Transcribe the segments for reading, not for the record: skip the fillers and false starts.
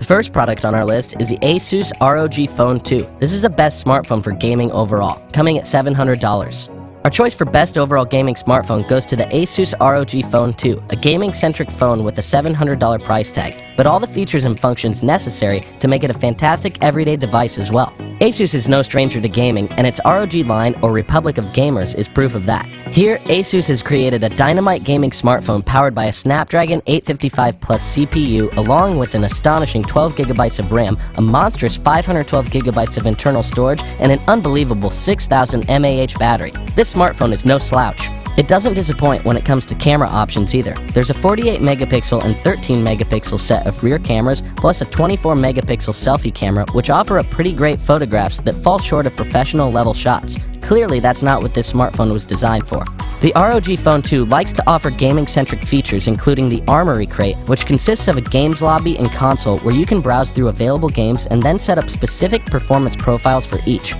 first product on our list is the ASUS ROG Phone 2. This is a best smartphone for gaming overall, coming at $700. Our choice for best overall gaming smartphone goes to the ASUS ROG Phone 2, a gaming-centric phone with a $700 price tag, but all the features and functions necessary to make it a fantastic everyday device as well. ASUS is no stranger to gaming, and its ROG line, or Republic of Gamers, is proof of that. Here, ASUS has created a dynamite gaming smartphone powered by a Snapdragon 855 Plus CPU, along with an astonishing 12GB of RAM, a monstrous 512GB of internal storage, and an unbelievable 6000 mAh battery. This smartphone is no slouch. It doesn't disappoint when it comes to camera options either. There's a 48 megapixel and 13 megapixel set of rear cameras, plus a 24 megapixel selfie camera, which offer up pretty great photographs that fall short of professional level shots. Clearly, that's not what this smartphone was designed for. The ROG Phone 2 likes to offer gaming-centric features, including the Armory Crate, which consists of a games lobby and console where you can browse through available games and then set up specific performance profiles for each.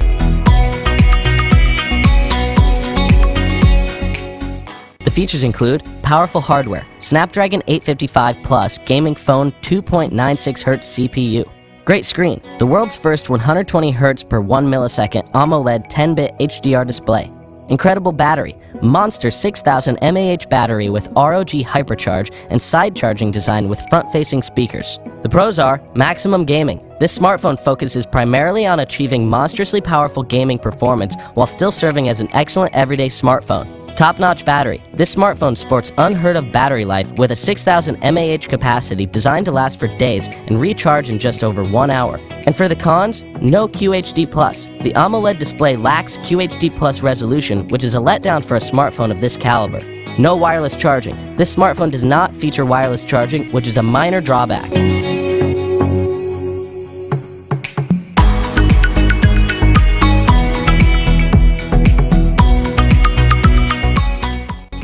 The features include powerful hardware, Snapdragon 855 Plus gaming phone 2.96Hz CPU. Great screen, the world's first 120Hz per 1 millisecond AMOLED 10-bit HDR display. Incredible battery, monster 6000 mAh battery with ROG Hypercharge and side charging design with front-facing speakers. The pros are maximum gaming. This smartphone focuses primarily on achieving monstrously powerful gaming performance while still serving as an excellent everyday smartphone. Top-notch battery. This smartphone sports unheard-of battery life with a 6000 mAh capacity designed to last for days and recharge in just over 1 hour. And for the cons, no QHD+. The AMOLED display lacks QHD+ resolution, which is a letdown for a smartphone of this caliber. No wireless charging. This smartphone does not feature wireless charging, which is a minor drawback.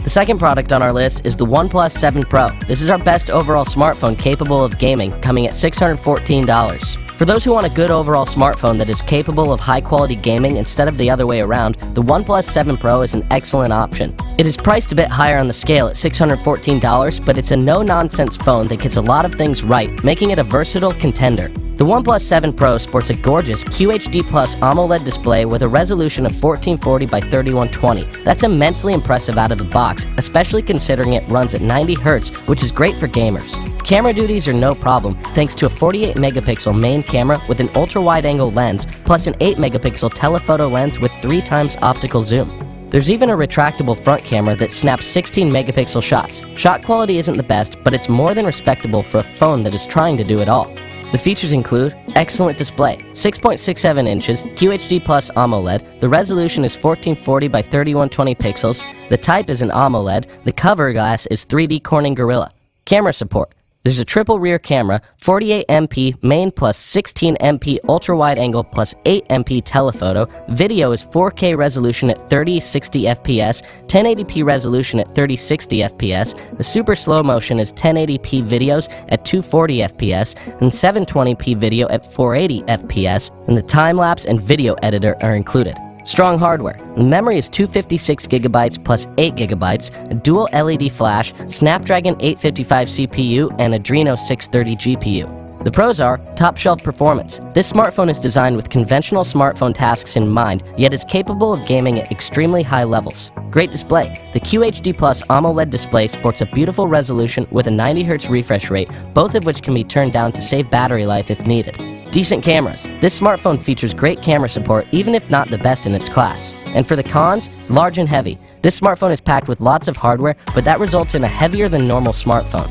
The second product on our list is the OnePlus 7 Pro. This is our best overall smartphone capable of gaming, coming at $614. For those who want a good overall smartphone that is capable of high-quality gaming instead of the other way around, the OnePlus 7 Pro is an excellent option. It is priced a bit higher on the scale at $614, but it's a no-nonsense phone that gets a lot of things right, making it a versatile contender. The OnePlus 7 Pro sports a gorgeous QHD+ AMOLED display with a resolution of 1440 by 3120. That's immensely impressive out of the box, especially considering it runs at 90 Hz, which is great for gamers. Camera duties are no problem, thanks to a 48 megapixel main camera with an ultra-wide-angle lens, plus an 8 megapixel telephoto lens with 3 times optical zoom. There's even a retractable front camera that snaps 16 megapixel shots. Shot quality isn't the best, but it's more than respectable for a phone that is trying to do it all. The features include excellent display, 6.67 inches, QHD+ AMOLED, the resolution is 1440 by 3120 pixels, the type is an AMOLED, the cover glass is 3D Corning Gorilla. Camera support. There's a triple rear camera, 48MP main plus 16MP ultra-wide-angle plus 8MP telephoto. Video is 4K resolution at 3060 FPS, 1080p resolution at 3060 FPS. The super slow motion is 1080p videos at 240 FPS and 720p video at 480 FPS, and the time-lapse and video editor are included. Strong hardware. The memory is 256GB plus 8GB, a dual LED flash, Snapdragon 855 CPU, and Adreno 630 GPU. The pros are top-shelf performance. This smartphone is designed with conventional smartphone tasks in mind, yet is capable of gaming at extremely high levels. Great display. The QHD+ AMOLED display sports a beautiful resolution with a 90Hz refresh rate, both of which can be turned down to save battery life if needed. Decent cameras. This smartphone features great camera support, even if not the best in its class. And for the cons, large and heavy. This smartphone is packed with lots of hardware, but that results in a heavier than normal smartphone.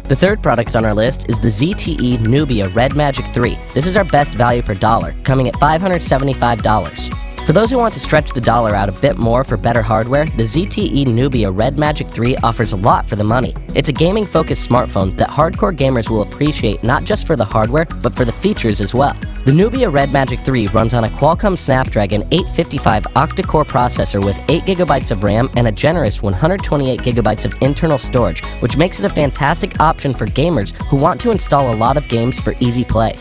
The third product on our list is the ZTE Nubia Red Magic 3. This is our best value per dollar, coming at $575. For those who want to stretch the dollar out a bit more for better hardware, the ZTE Nubia Red Magic 3 offers a lot for the money. It's a gaming-focused smartphone that hardcore gamers will appreciate not just for the hardware, but for the features as well. The Nubia Red Magic 3 runs on a Qualcomm Snapdragon 855 octa-core processor with 8GB of RAM and a generous 128GB of internal storage, which makes it a fantastic option for gamers who want to install a lot of games for easy play.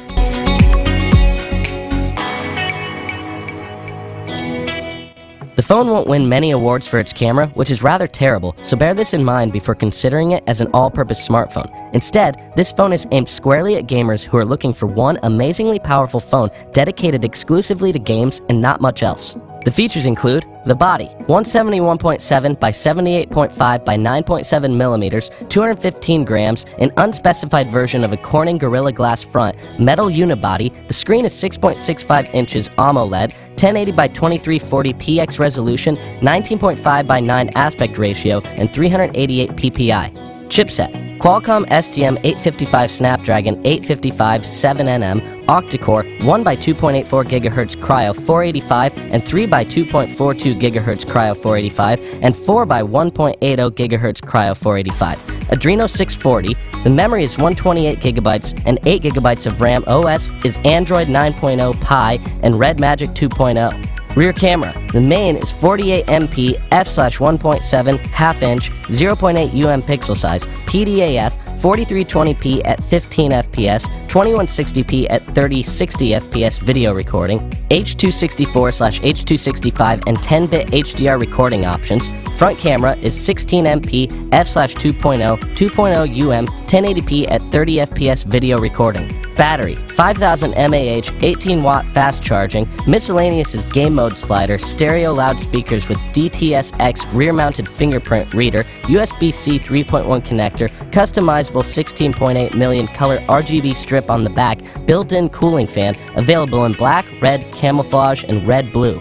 The phone won't win many awards for its camera, which is rather terrible, so bear this in mind before considering it as an all-purpose smartphone. Instead, this phone is aimed squarely at gamers who are looking for one amazingly powerful phone dedicated exclusively to games and not much else. The features include the body, 171.7 by 78.5 by 9.7 millimeters, 215 grams, an unspecified version of a Corning Gorilla Glass front, metal unibody. The screen is 6.65 inches AMOLED, 1080 by 2340 px resolution, 19.5 by 9 aspect ratio, and 388 ppi. Chipset: Qualcomm STM855 Snapdragon 855 7nm, octa-core, 1x2.84 GHz Cryo 485 and 3x2.42 GHz Cryo 485 and 4x1.80 GHz Cryo 485. Adreno 640. The memory is 128GB and 8GB of RAM. OS is Android 9.0 Pie and Red Magic 2.0. Rear camera. The main is 48MP f/1.7 1/2-inch 0.8 pixel size, PDAF, 4320p at 15 fps, 2160p at 3060 fps video recording, H.264/H.265 and 10-bit HDR recording options. Front camera is 16MP f/2.0 2.0 1080p at 30 fps video recording. Battery: 5000 mAh, 18-watt fast charging. Miscellaneous is game mode slider, stereo loudspeakers with DTS-X rear-mounted fingerprint reader, USB-C 3.1 connector, customizable 16.8 million color RGB strip on the back, built-in cooling fan, available in black, red, camouflage, and red-blue.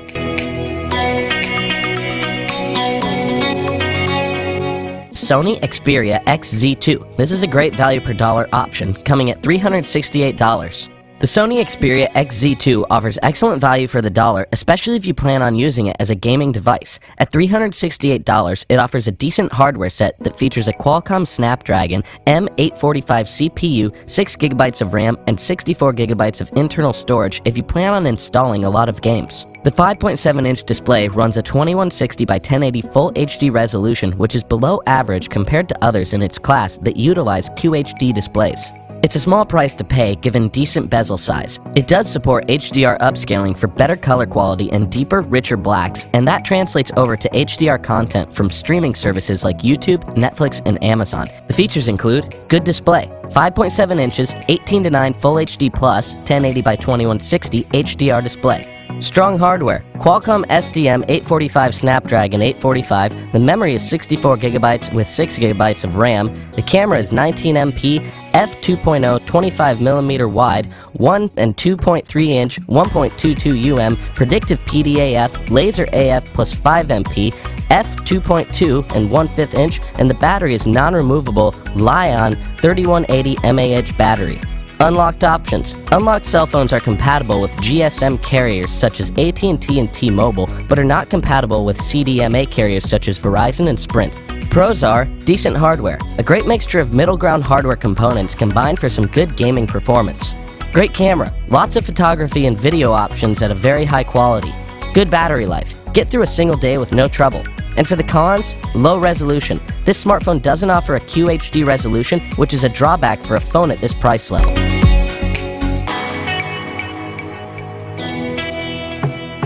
Sony Xperia XZ2. This is a great value per dollar option, coming at $368. The Sony Xperia XZ2 offers excellent value for the dollar, especially if you plan on using it as a gaming device. At $368, it offers a decent hardware set that features a Qualcomm Snapdragon M845 CPU, 6GB of RAM, and 64GB of internal storage if you plan on installing a lot of games. The 5.7-inch display runs a 2160 by 1080 Full HD resolution, which is below average compared to others in its class that utilize QHD displays. It's a small price to pay given decent bezel size. It does support HDR upscaling for better color quality and deeper, richer blacks, and that translates over to HDR content from streaming services like YouTube, Netflix, and Amazon. The features include good display, 5.7 inches, 18:9 Full HD Plus, 1080 by 2160 HDR display. Strong hardware, Qualcomm STM845 Snapdragon 845, the memory is 64GB with 6GB of RAM, the camera is 19MP, f2.0 25mm wide, 1 and 2.3 inch, 1.22 predictive PDAF, laser AF plus 5MP, f2.2 and 1/5 inch, and the battery is non-removable Li-ion 3180 mAh battery. Unlocked options. Unlocked cell phones are compatible with GSM carriers such as AT&T and T-Mobile, but are not compatible with CDMA carriers such as Verizon and Sprint. Pros are decent hardware, a great mixture of middle ground hardware components combined for some good gaming performance. Great camera, lots of photography and video options at a very high quality. Good battery life, get through a single day with no trouble. And for the cons, low resolution. This smartphone doesn't offer a QHD resolution, which is a drawback for a phone at this price level.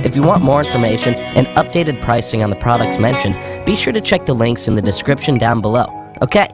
If you want more information and updated pricing on the products mentioned, be sure to check the links in the description down below. Okay,